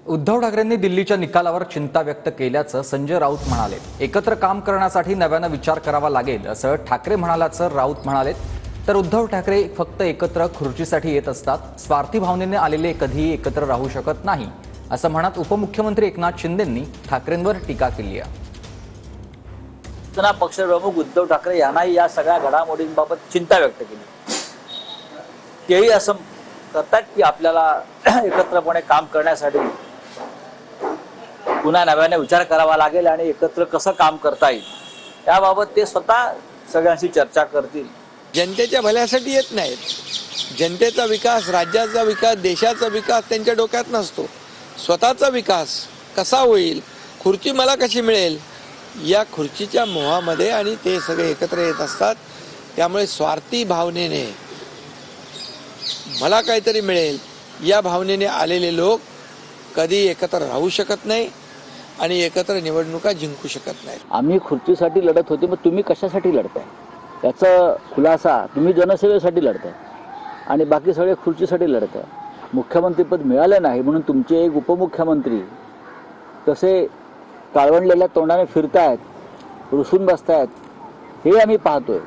उद्धव ठाकरेंनी दिल्लीच्या निकालावर चिंता व्यक्त केल्याचं संजय राऊत म्हणाले। एकत्र काम करण्यासाठी नव्यानं विचार करावा लागेल असं ठाकरे म्हणाल्याचं राऊत म्हणाले। तर उद्धव ठाकरे फक्त एकत्र खुर्चीसाठी येत असतात, स्वार्थी भावनेने आलेले कधीही एकत्र राहू शकत नाही असं म्हणत उपमुख्यमंत्री एकनाथ शिंदेंनी ठाकरेंवर टीका केली आहे। पक्षप्रमुख उद्धव ठाकरे यांनाही या सगळ्या घडामोडींबाबत चिंता व्यक्त केली। तेही असं करतात की आपल्याला एकत्रपणे काम करण्यासाठी पुन्हा नव्याने विचार करावा लागेल आणि एकत्र कसं काम करता येईल याबाबत ते स्वतः सगळ्यांशी चर्चा करतील। जनतेच्या भल्यासाठी येत नाहीत। जनतेचा विकास, राज्याचा विकास, देशाचा विकास त्यांच्या डोक्यात नसतो। स्वतःचा विकास कसा होईल, खुर्ची मला कशी मिळेल या खुर्चीच्या मोहामध्ये आणि ते सगळे एकत्र येत असतात। त्यामुळे स्वार्थी भावनेने मला काहीतरी मिळेल या भावनेने आलेले लोक कधी एकत्र राहू शकत नाही आणि एकत्र निवडणुका जिंकू शकत नाही। आम्ही खुर्चीसाठी लढत होती, मग तुम्ही कशासाठी लढताय त्याचा खुलासा, तुम्ही जनसेवेसाठी लढताय आणि बाकी सगळे खुर्चीसाठी लढताय। मुख्यमंत्रीपद मिळालं नाही म्हणून तुमचे एक उपमुख्यमंत्री कसे काळवंडलेल्या तोंडाने फिरतायत, रुसून बसतायत हे आम्ही पाहतोय।